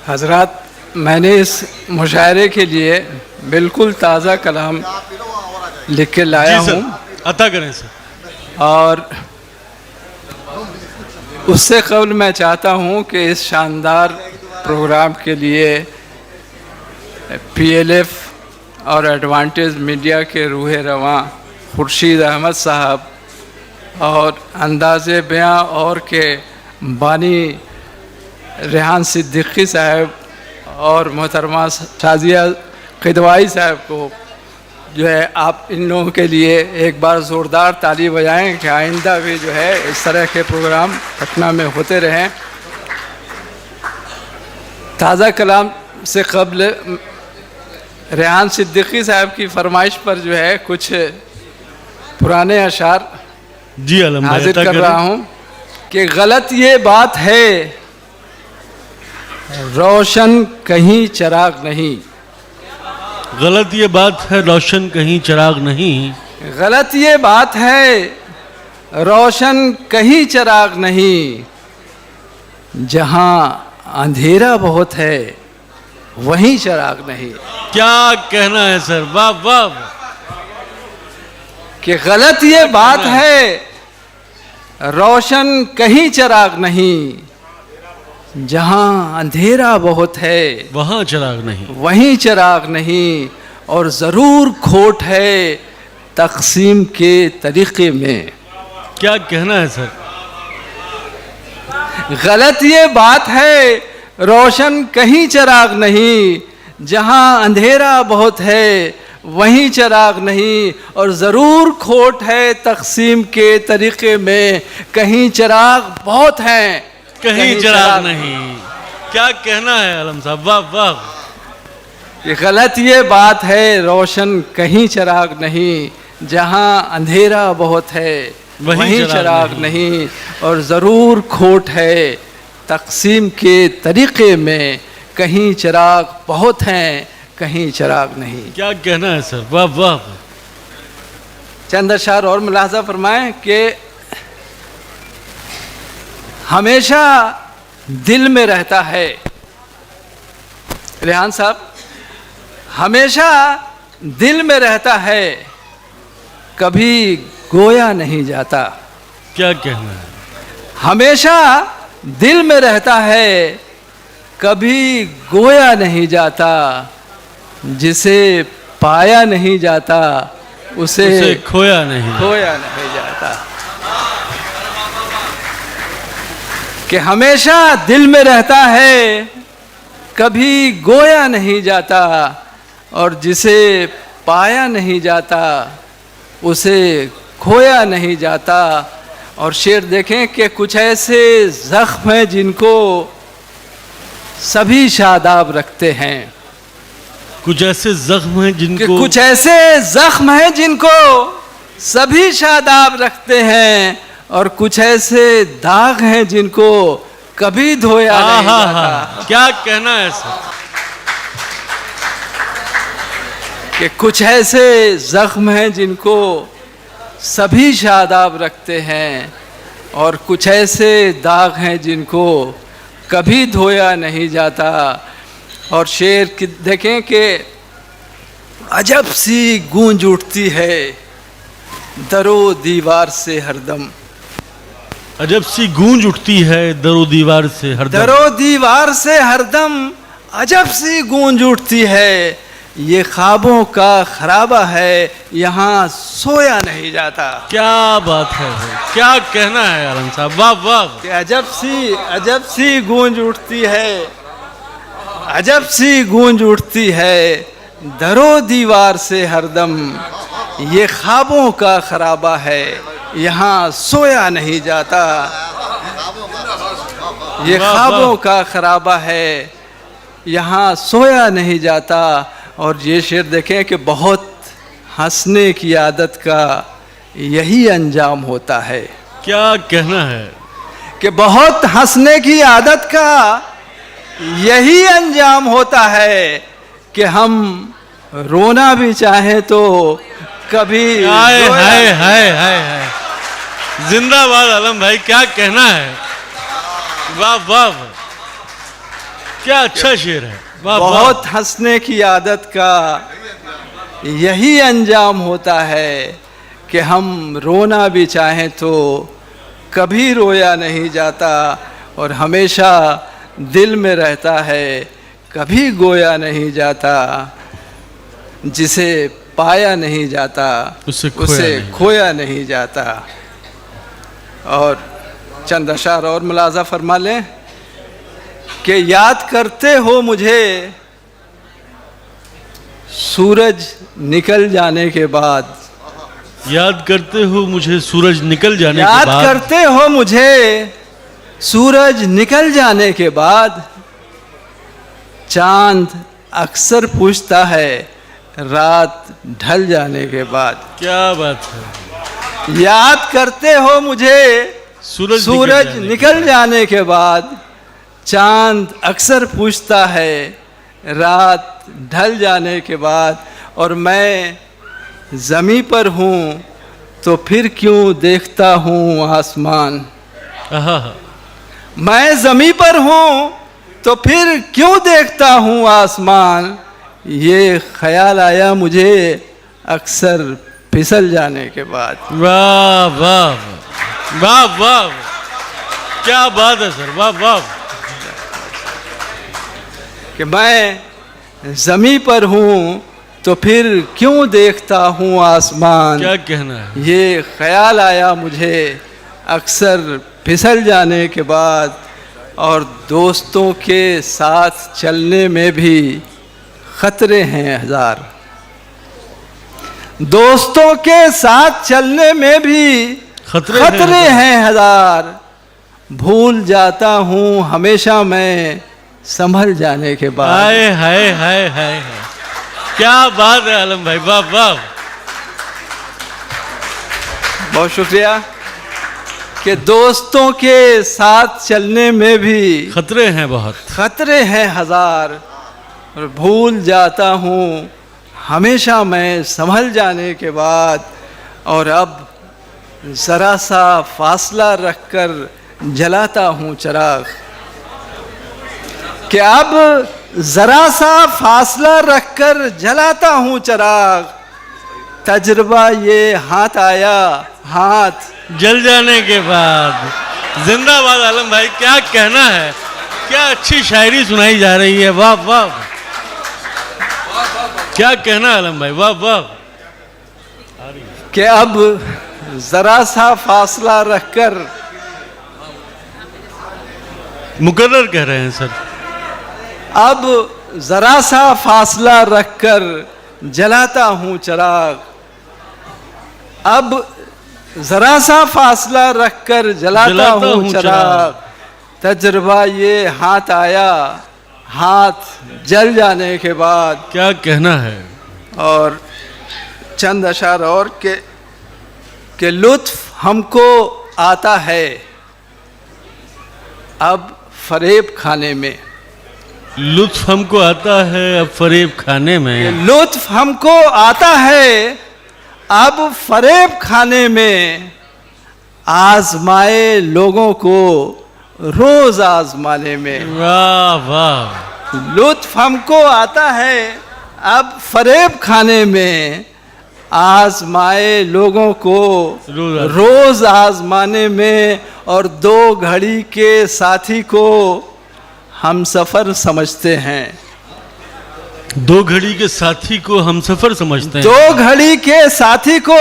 हजरत, मैंने इस मुशायरे के लिए बिल्कुल ताज़ा कलाम लिख के लाया हूँ। अता करें सर। और उससे कबल मैं चाहता हूँ कि इस शानदार प्रोग्राम के लिए PLF और एडवांटेज मीडिया के रूह रवां खुर्शीद अहमद साहब और अंदाज़े बयां और के बानी रेहान सिद्दीकी साहब और मोहतरमा शाजिया किदवाई साहब को जो है आप इन लोगों के लिए एक बार ज़ोरदार ताली बजाएं कि आइंदा भी जो है इस तरह के प्रोग्राम पटना में होते रहें। ताज़ा कलाम से कबल रेहान सिद्दीकी साहब की फरमाइश पर जो है कुछ पुराने अशार जी आलम भाई हाजिर अता कर करें। रहा हूँ कि गलत ये बात है, रोशन कहीं चिराग नहीं। गलत ये बात है, रोशन कहीं चिराग नहीं। गलत ये बात है, रोशन कहीं चिराग नहीं। जहाँ अंधेरा बहुत है वहीं चिराग नहीं। क्या कहना है सर, वाह वाह। कि गलत ये बात है, रोशन कहीं चिराग नहीं। जहाँ अंधेरा बहुत है वहाँ चिराग नहीं। वहीं चिराग नहीं। और ज़रूर खोट है तक़सीम के तरीक़े में। क्या कहना है सर। गलत ये बात है, रोशन कहीं चिराग नहीं। जहाँ अंधेरा बहुत है वहीं चिराग नहीं। और ज़रूर खोट है तक़सीम के तरीक़े में। कहीं चिराग बहुत हैं, कहीं चिराग नहीं। क्या कहना है आलम साहब, वाह वाह। ये गलत ये बात है, रोशन कहीं चिराग नहीं। जहाँ अंधेरा बहुत है वहीं चिराग नहीं। और ज़रूर खोट है तक़सीम के तरीक़े में। कहीं चिराग बहुत हैं, कहीं चिराग नहीं। क्या कहना है सर, वाह वाह। चंद अशार और मुलाहज़ा फरमाएं कि हमेशा दिल में रहता है। रेहान साहब, हमेशा दिल में रहता है, कभी गोया नहीं जाता। क्या कहना है। हमेशा दिल में रहता है, कभी गोया नहीं जाता। जिसे पाया नहीं जाता उसे खोया नहीं। खोया नहीं जाता। कि हमेशा दिल में रहता है, कभी गोया नहीं जाता। और जिसे पाया नहीं जाता उसे खोया नहीं जाता। और शेर देखें कि कुछ ऐसे ज़ख्म हैं जिनको सभी शादाब रखते हैं। कुछ ऐसे जख्म हैं जिनको कुछ ऐसे ज़ख्म हैं जिनको सभी शादाब रखते हैं। और कुछ ऐसे दाग हैं जिनको कभी धोया नहीं जाता। क्या कहना है सर। कि कुछ ऐसे ज़ख्म हैं जिनको सभी शादाब रखते हैं। और कुछ ऐसे दाग हैं जिनको कभी धोया नहीं जाता। और शेर की देखें कि अजब सी गूंज उठती है दरो दीवार से हरदम। अजब सी गूंज उठती है दरो दीवार से हरदम। दरो दीवार से हरदम अजब सी गूंज उठती है। ये ख्वाबों का खराबा है, यहाँ सोया नहीं जाता। क्या बात है भाई, क्या कहना है आलम साहब, वाह वाह। कि अजब सी गूंज उठती है, अजब सी गूंज उठती है दरो दीवार से हरदम। ये ख्वाबों का खराबा है, यहाँ सोया नहीं जाता। ये ख्वाबों का खराबा है, यहाँ सोया नहीं जाता। और ये शेर देखें कि बहुत हंसने की आदत का यही अंजाम होता है। क्या कहना है कि बहुत हंसने की आदत का यही अंजाम होता है कि हम रोना भी चाहें तो कभी हाय हाय हाय हाय हाय। जिंदाबाद आलम भाई, क्या कहना है, वाह वाह। क्या अच्छा शेर है, वाह वाह। बहुत हंसने की आदत का यही अंजाम होता है कि हम रोना भी चाहें तो कभी रोया नहीं जाता, और हमेशा दिल में रहता है, कभी गोया नहीं जाता। जिसे पाया नहीं जाता उसे खोया नहीं जाता। और चंद अशार और मुलाजा फरमा लें कि याद करते हो मुझे सूरज निकल जाने के बाद, याद करते हो मुझे सूरज निकल जाने के याद बाद, करते हो मुझे सूरज निकल जाने के बाद, चांद अक्सर पूछता है रात ढल जाने के बाद। क्या बात है। याद करते हो मुझे सूरज निकल जाने के बाद, चांद अक्सर पूछता है रात ढल जाने के बाद। और मैं ज़मीं पर हूँ तो फिर क्यों देखता हूँ आसमान। आहा, मैं ज़मीं पर हूँ तो फिर क्यों देखता हूँ आसमान। ये ख्याल आया मुझे अक्सर फिसल जाने के बाद। वाह वाह वाह वाह, क्या बात है सर, वाह वाह। कि मैं ज़मीं पर हूँ तो फिर क्यों देखता हूँ आसमान। क्या कहना है। ये ख्याल आया मुझे अक्सर फिसल जाने के बाद। और दोस्तों के साथ चलने में भी खतरे हैं हजार। दोस्तों के साथ चलने में भी खतरे हैं हजार। भूल जाता हूँ हमेशा मैं संभल जाने के बाद। हाय हाय हाय हाय, क्या बात है आलम भाई, वाह वाह। बहुत शुक्रिया। कि दोस्तों के साथ चलने में भी खतरे हैं बहुत, खतरे हैं हजार। और भूल जाता हूँ हमेशा मैं संभल जाने के बाद। और अब ज़रा सा फासला रखकर जलाता हूँ चिराग। कि अब ज़रा सा फासला रखकर जलाता हूँ चिराग। तजुर्बा ये हाथ आया हाथ जल जाने के बाद। जिंदाबाद आलम भाई, क्या कहना है, क्या अच्छी शायरी सुनाई जा रही है, वाह वाह। क्या कहना है आलम भाई, वाह वाह। कि अब ज़रा सा फासला रखकर, मुकर्रर कह रहे हैं सर। अब ज़रा सा फासला रखकर जलाता हूँ चिराग। अब ज़रा सा फासला रखकर जलाता हूँ चिराग। तजुर्बा ये हाथ आया हाथ जल जाने के बाद। क्या कहना है। और चंद अशार और के लुत्फ हमको आता है अब फरेब खाने में। लुत्फ हमको आता है अब फरेब खाने में। लुत्फ हमको आता है अब फरेब खाने में। आजमाए लोगों को रोज आजमाने में। वाह वाह। लुत्फ हमको आता है अब फरेब खाने में। आजमाए लोगों को रोज आजमाने में। और दो घड़ी के साथी को हम सफ़र समझते हैं। दो घड़ी के साथी को हम सफ़र समझते हैं। दो घड़ी के साथी को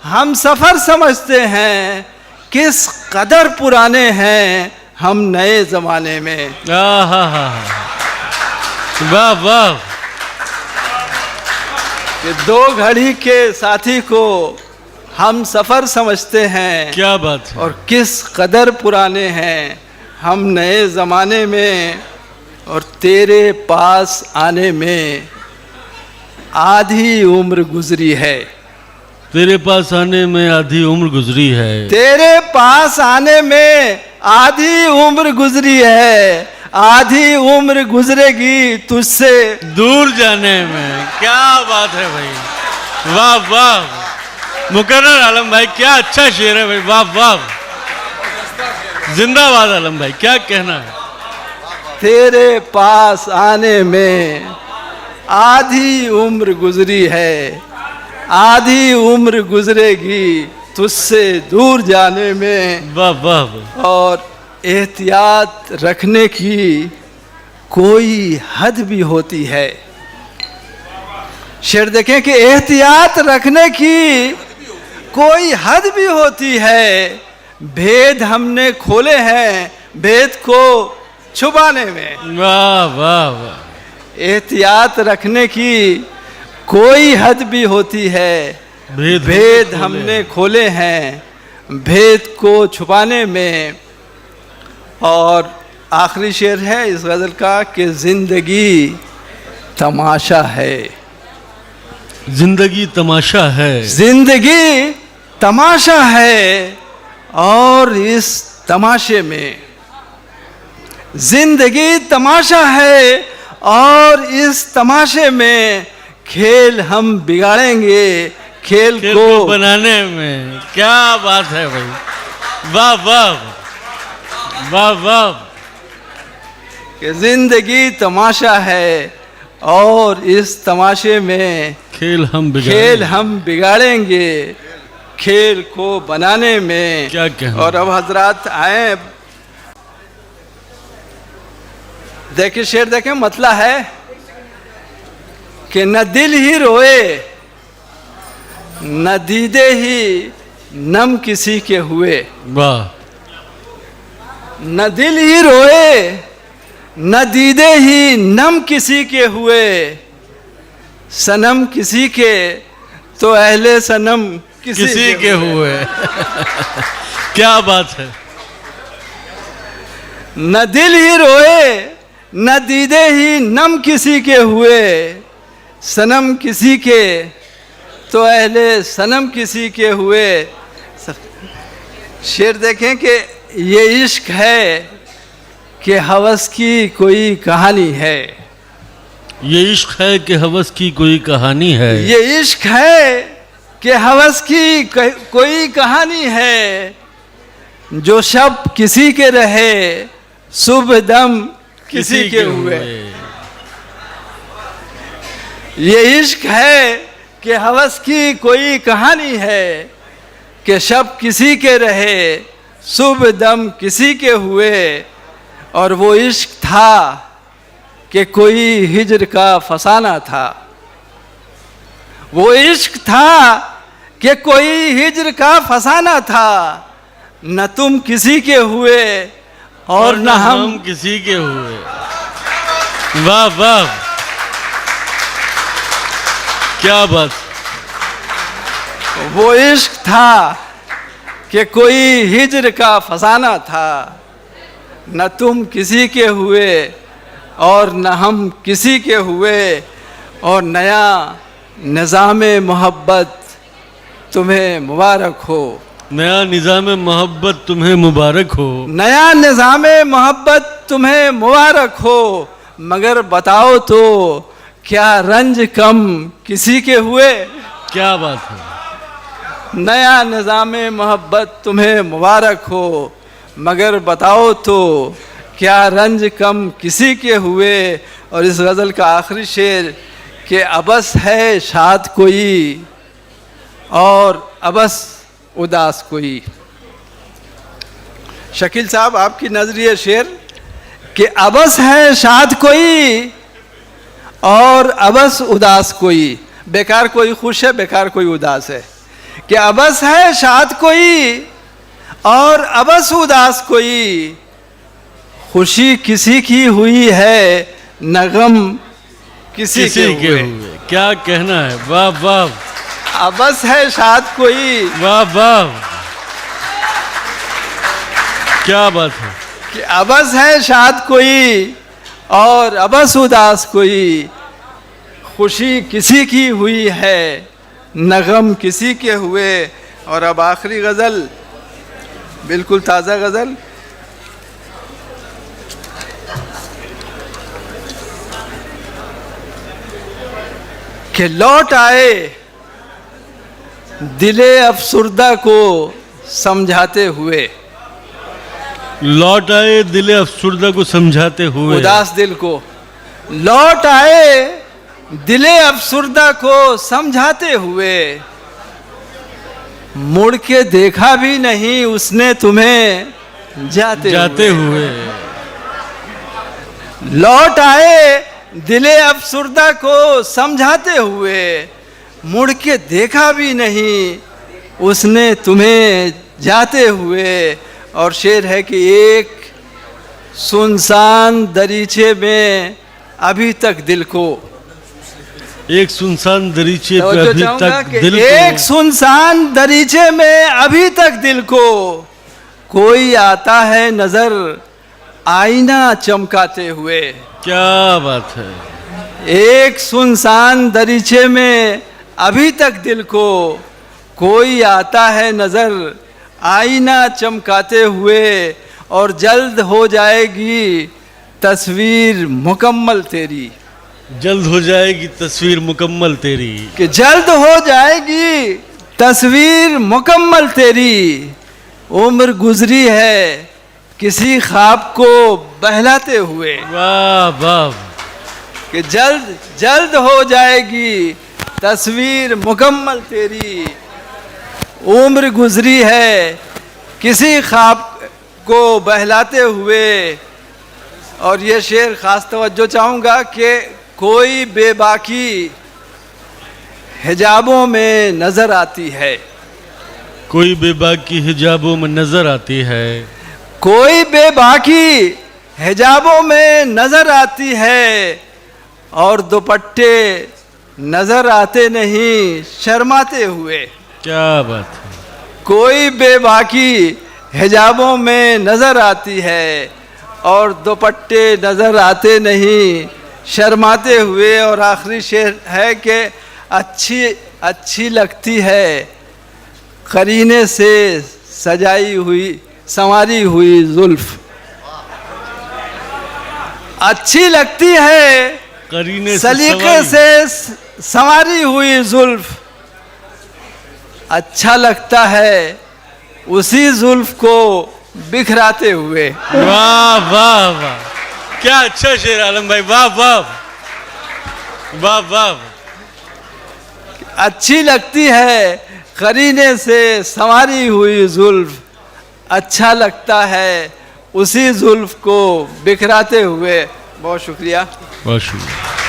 हम सफ़र समझते हैं। किस कदर पुराने हैं हम नए ज़माने में। वाह वाह। कि दो घड़ी के साथी को हम सफ़र समझते हैं। क्या बात है। और किस कदर पुराने हैं हम नए ज़माने में। और तेरे पास आने में आधी उम्र गुजरी है। तेरे पास आने में आधी उम्र गुजरी है। तेरे पास आने में आधी उम्र गुजरी है। आधी उम्र गुजरेगी तुझसे दूर जाने में। क्या बात है भाई, वाह वाह। मुकर्रर आलम भाई, क्या अच्छा शेर है भाई, वाह वाह। जिंदाबाद आलम भाई, क्या कहना है। तेरे पास आने में आधी उम्र गुजरी है, आधी उम्र गुजरेगी तुझसे दूर जाने में। वाह वाह वाह। और एहतियात रखने की कोई हद भी होती है। शेर देखें कि एहतियात रखने की कोई हद भी होती है। भेद हमने खोले हैं भेद को छुपाने में। वाह वाह वाह। एहतियात रखने की कोई हद भी होती है। भेद हमने खोले हैं भेद को छुपाने में। और आखिरी शेर है इस गज़ल का कि जिंदगी तमाशा है। जिंदगी तमाशा है। जिंदगी तमाशा है और इस तमाशे में, जिंदगी तमाशा है और इस तमाशे में खेल हम बिगाड़ेंगे खेल को बनाने में। क्या बात है भाई, वाह वाह वाह वाह। कि जिंदगी तमाशा है और इस तमाशे में खेल हम बिगाड़ेंगे खेल को बनाने में। क्या कहना। और अब हजरात आए, देखिए शेर देखें, मतला है कि न दिल ही रोए न दीदे ही नम किसी के हुए। वाह। न दिल ही रोए न दीदे ही नम किसी के हुए। सनम किसी के तो अहले सनम किसी के हुए। क्या बात है। न दिल ही रोए न दीदे ही नम किसी के हुए। सनम किसी के तो अहले सनम किसी के हुए। शेर देखें कि ये इश्क है कि हवस की कोई कहानी है। ये इश्क है कि हवस की कोई कहानी है। ये इश्क है कि हवस की कोई कहानी है। जो शब किसी के रहे सुबह दम किसी के हुए। ये इश्क है कि हवस की कोई कहानी है कि शब किसी के रहे सुबह दम किसी के हुए। और वो इश्क था कि कोई हिज्र का फसाना था। वो इश्क था कि कोई हिज्र का फसाना था। न तुम किसी के हुए और न हम किसी के हुए। वाह वाह, क्या बात। वो इश्क था कि कोई हिज्र का फसाना था। न तुम किसी के हुए और न हम किसी के हुए। और नया निज़ाम मोहब्बत तुम्हें मुबारक हो। नया निज़ाम मोहब्बत तुम्हें मुबारक हो। नया निज़ाम मोहब्बत तुम्हें मुबारक हो। मगर बताओ तो क्या रंज कम किसी के हुए। क्या बात है। नया निज़ाम मोहब्बत तुम्हें मुबारक हो। मगर बताओ तो क्या रंज कम किसी के हुए। और इस गज़ल का आखिरी शेर कि अबस है शाद कोई और अबस उदास कोई। शकील साहब आपकी नजरिए शेर कि अबस है शाद कोई और अबस उदास कोई। बेकार कोई खुश है बेकार कोई उदास है। कि अबस है शाद कोई और अबस उदास कोई। खुशी किसी की हुई है न गम किसी के हुए। क्या कहना है। वाह वाह। अबस है शाद कोई। वाह वाह, क्या बात है। कि अबस है शाद कोई और अबस उदास कोई। खुशी किसी की हुई है न गम किसी के हुए। और अब आखिरी गज़ल, बिल्कुल ताज़ा गज़ल, कि लौट आए दिले अफसुर्दा को समझाते हुए। लौट आए दिले अफसुर्दा को समझाते हुए। उदास दिल को लौट आए दिले अफसुर्दा को समझाते हुए, मुड़ के देखा भी नहीं उसने तुम्हें जाते हुए। लौट आए दिले अफसुर्दा को समझाते हुए, मुड़ के देखा भी नहीं उसने तुम्हें जाते हुए। और शेर है कि एक सुनसान दरीचे में अभी तक दिल को, एक सुनसान दरीचे पे तो अभी चाहूंगा तक कि दिल एक को, सुनसान दरीचे में अभी तक दिल को कोई आता है नजर आईना चमकाते हुए। क्या बात है। एक सुनसान दरीचे में अभी तक दिल को कोई आता है नजर आईना चमकाते हुए, और जल्द हो जाएगी तस्वीर मुकम्मल तेरी। जल्द हो जाएगी तस्वीर मुकम्मल तेरी। कि जल्द हो जाएगी तस्वीर मुकम्मल तेरी, उम्र गुजरी है किसी ख्वाब को बहलाते हुए। वाह वाह। कि जल्द जल्द हो जाएगी तस्वीर मुकम्मल तेरी, उम्र गुजरी है किसी ख्वाब को बहलाते हुए। और ये शेर खास तवज्जो चाहूँगा कि कोई बेबाकी हिजाबों में नजर आती है। कोई बेबाकी हिजाबों में नजर आती है। कोई बेबाकी हिजाबों में नजर आती है, और दुपट्टे नजर आते नहीं शर्माते हुए। क्या बात है। कोई बेबाकी हिजाबों में नजर आती है, और दुपट्टे नजर आते नहीं शर्माते हुए। और आखिरी शेर है कि अच्छी लगती है करीने से सजाई हुई संवारी हुई जुल्फ। अच्छी लगती है करीने सलीके से संवारी हुई जुल्फ, अच्छा लगता है उसी जुल्फ को बिखराते हुए। वाह वाह वाह, क्या अच्छा शेर आलम भाई, वाह वाह वाह वाह। अच्छी लगती है करीने से संवारी हुई जुल्फ, अच्छा लगता है उसी जुल्फ को बिखराते हुए। बहुत शुक्रिया। बहुत शुक्रिया।